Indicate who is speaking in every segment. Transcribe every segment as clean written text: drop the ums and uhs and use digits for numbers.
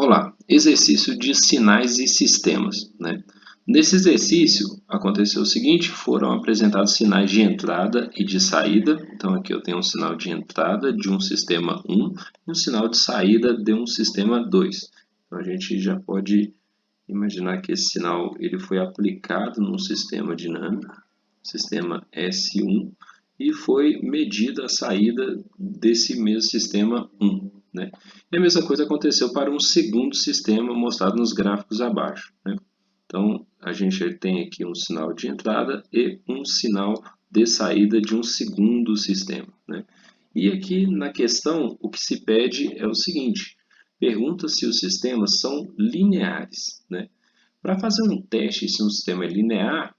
Speaker 1: Olá, exercício de sinais e sistemas, né? Nesse exercício aconteceu o seguinte, foram apresentados sinais de entrada e de saída. Então aqui eu tenho um sinal de entrada de um sistema 1 e um sinal de saída de um sistema 2. Então a gente já pode imaginar que esse sinal ele foi aplicado num sistema dinâmico, sistema S1, e foi medida a saída desse mesmo sistema 1. Né? E a mesma coisa aconteceu para um segundo sistema mostrado nos gráficos abaixo. Né? Então, a gente tem aqui um sinal de entrada e um sinal de saída de um segundo sistema. Né? E aqui na questão, o que se pede é o seguinte, pergunta se os sistemas são lineares. Né? Para fazer um teste se um sistema é linear,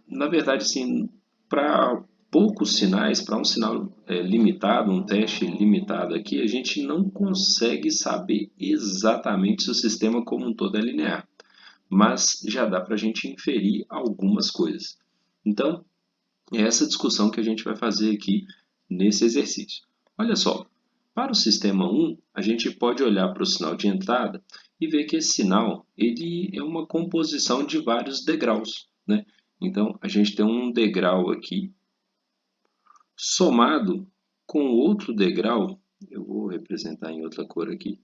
Speaker 1: na verdade, sim, para poucos sinais, para um sinal limitado, um teste limitado aqui, a gente não consegue saber exatamente se o sistema como um todo é linear, mas já dá para a gente inferir algumas coisas. Então, é essa discussão que a gente vai fazer aqui nesse exercício. Olha só, para o sistema 1, a gente pode olhar para o sinal de entrada e ver que esse sinal ele é uma composição de vários degraus. Né? Então, a gente tem um degrau aqui somado com outro degrau, eu vou representar em outra cor aqui,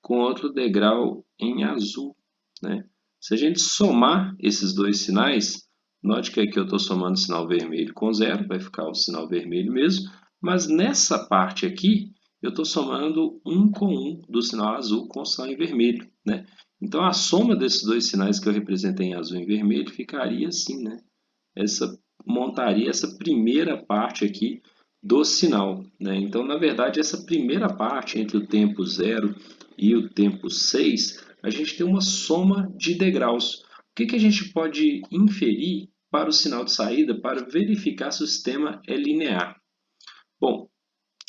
Speaker 1: com outro degrau em azul. Né? Se a gente somar esses dois sinais, note que aqui eu estou somando o sinal vermelho com zero, vai ficar o sinal vermelho mesmo, mas nessa parte aqui, eu estou somando um com um do sinal azul com o sinal em vermelho. Né? Então, a soma desses dois sinais que eu representei em azul e vermelho ficaria assim, né? Montaria essa primeira parte aqui do sinal. Né? Então, na verdade, essa primeira parte entre o tempo 0 e o tempo 6, a gente tem uma soma de degraus. O que a gente pode inferir para o sinal de saída para verificar se o sistema é linear? Bom,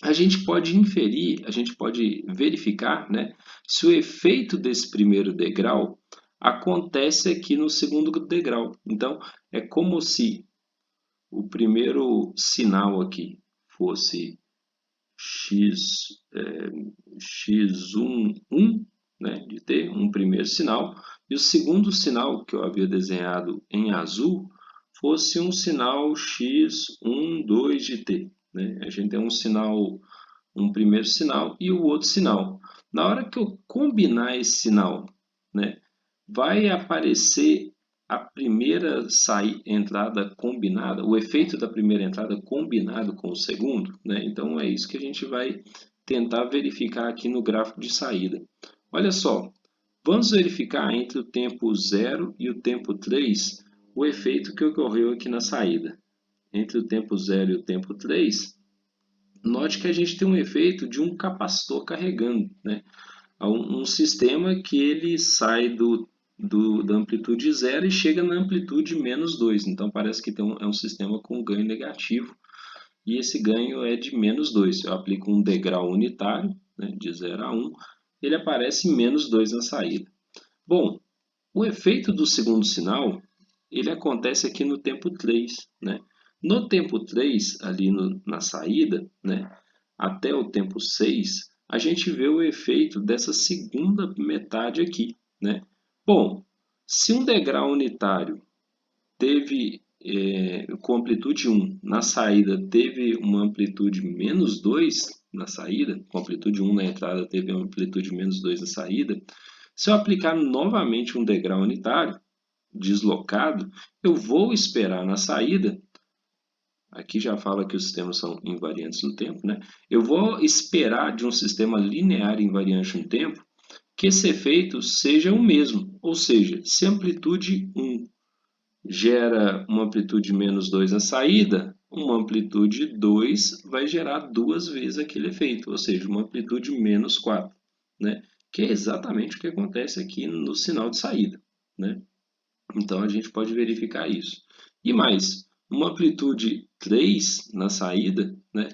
Speaker 1: a gente pode inferir, a gente pode verificar, né, se o efeito desse primeiro degrau acontece aqui no segundo degrau. Então, é como se o primeiro sinal aqui fosse x1, 1, né, de t, um primeiro sinal, e o segundo sinal que eu havia desenhado em azul fosse um sinal x1, 2 de t. Né? A gente tem um sinal, um primeiro sinal e o outro sinal. Na hora que eu combinar esse sinal, né, vai aparecer a primeira entrada combinada, o efeito da primeira entrada combinado com o segundo, né? Então é isso que a gente vai tentar verificar aqui no gráfico de saída. Olha só, vamos verificar entre o tempo 0 e o tempo 3 o efeito que ocorreu aqui na saída. Entre o tempo 0 e o tempo 3, note que a gente tem um efeito de um capacitor carregando, né? Um sistema que ele sai da amplitude 0 e chega na amplitude menos 2. Então, parece que é um sistema com ganho negativo. E esse ganho é de menos 2. Se eu aplico um degrau unitário, né, de 0 a 1, ele aparece menos 2 na saída. Bom, o efeito do segundo sinal, ele acontece aqui no tempo 3. Né? No tempo 3, ali na saída, né, até o tempo 6, a gente vê o efeito dessa segunda metade aqui. Né? Bom, se um degrau unitário teve com amplitude 1 na saída, teve uma amplitude menos 2 na saída, com amplitude 1 na entrada, teve uma amplitude menos 2 na saída, se eu aplicar novamente um degrau unitário deslocado, eu vou esperar na saída, aqui já fala que os sistemas são invariantes no tempo, né? Eu vou esperar de um sistema linear invariante no tempo que esse efeito seja o mesmo, ou seja, se a amplitude 1 gera uma amplitude menos 2 na saída, uma amplitude 2 vai gerar duas vezes aquele efeito, ou seja, uma amplitude menos 4, né? Que é exatamente o que acontece aqui no sinal de saída. Né? Então, a gente pode verificar isso. E mais, uma amplitude 3 na saída, né,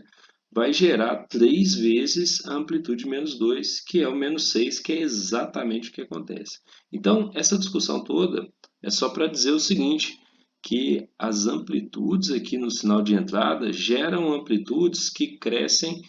Speaker 1: vai gerar 3 vezes a amplitude menos 2, que é o menos 6, que é exatamente o que acontece. Então, essa discussão toda é só para dizer o seguinte, que as amplitudes aqui no sinal de entrada geram amplitudes que crescem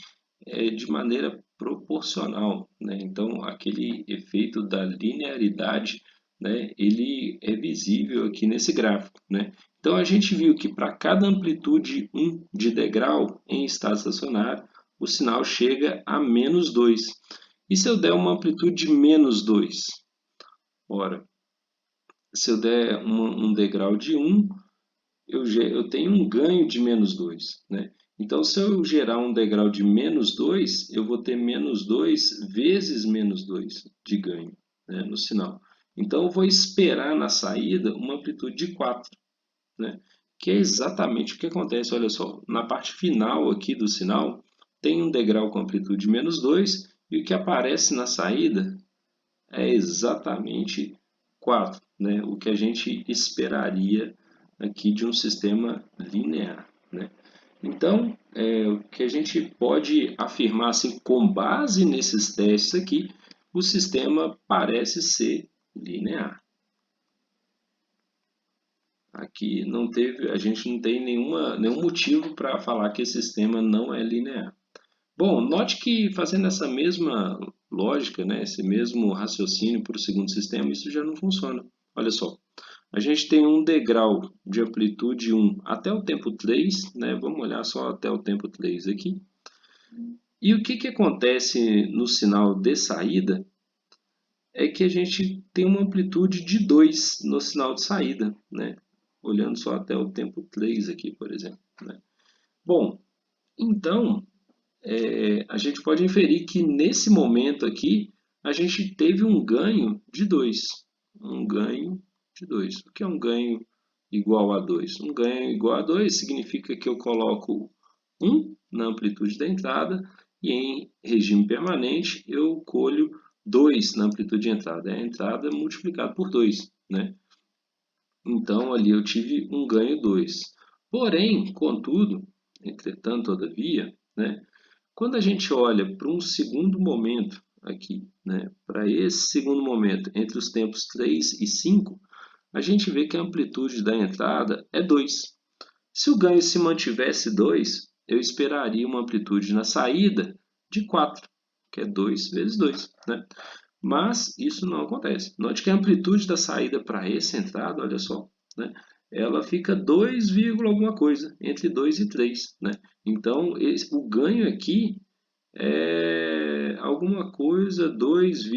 Speaker 1: de maneira proporcional, né? Então, aquele efeito da linearidade, né, ele é visível aqui nesse gráfico, né? Então, a gente viu que para cada amplitude 1 de degrau em estado estacionário, o sinal chega a -2. E se eu der uma amplitude de -2? Ora, se eu der um degrau de 1, eu tenho um ganho de -2, né? Então, se eu gerar um degrau de -2, eu vou ter -2 vezes -2 de ganho, né, no sinal. Então, eu vou esperar na saída uma amplitude de 4, né? Que é exatamente o que acontece. Olha só, na parte final aqui do sinal, tem um degrau com amplitude de -2 e o que aparece na saída é exatamente 4, né? O que a gente esperaria aqui de um sistema linear, né? Então, o que a gente pode afirmar assim, com base nesses testes aqui, o sistema parece ser linear. Aqui não teve, a gente não tem nenhum motivo para falar que esse sistema não é linear. Bom, note que fazendo essa mesma lógica, né, esse mesmo raciocínio para o segundo sistema, isso já não funciona. Olha só, a gente tem um degrau de amplitude 1 até o tempo 3, né, vamos olhar só até o tempo 3 aqui. E o que acontece no sinal de saída é que a gente tem uma amplitude de 2 no sinal de saída, né, olhando só até o tempo 3 aqui, por exemplo, né. Bom, então, a gente pode inferir que nesse momento aqui a gente teve um ganho de 2. Um ganho de 2. O que é um ganho igual a 2? Um ganho igual a 2 significa que eu coloco 1 na amplitude da entrada e em regime permanente eu colho 2 na amplitude de entrada. É a entrada multiplicada por 2, né? Então ali eu tive um ganho 2. Porém, contudo, entretanto, todavia, né, quando a gente olha para um segundo momento aqui, né, para esse segundo momento, entre os tempos 3 e 5, a gente vê que a amplitude da entrada é 2. Se o ganho se mantivesse 2, eu esperaria uma amplitude na saída de 4, que é 2 vezes 2, né? Mas isso não acontece. Note que a amplitude da saída para essa entrada, olha só, né, ela fica 2, alguma coisa, entre 2 e 3, né? Então, o ganho aqui é alguma coisa 2,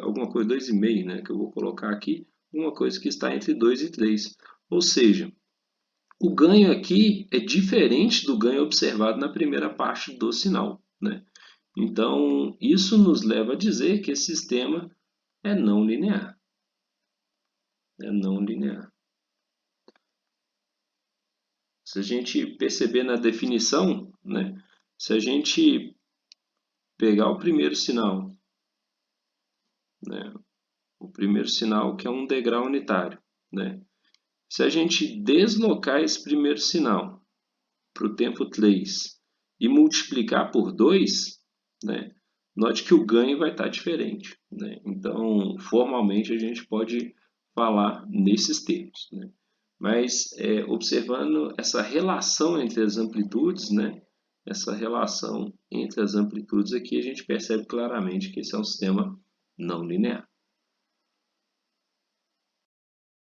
Speaker 1: alguma coisa 2,5, né, que eu vou colocar aqui, uma coisa que está entre 2 e 3. Ou seja, o ganho aqui é diferente do ganho observado na primeira parte do sinal, né? Então, isso nos leva a dizer que esse sistema é não linear. É não linear. Se a gente perceber na definição, né, se a gente pegar o primeiro sinal, né, o primeiro sinal que é um degrau unitário, né, se a gente deslocar esse primeiro sinal para o tempo 3 e multiplicar por 2, né, note que o ganho vai estar diferente, né? Então, formalmente, a gente pode falar nesses termos, né? Mas, observando essa relação entre as amplitudes, né, essa relação entre as amplitudes aqui, a gente percebe claramente que esse é um sistema não linear.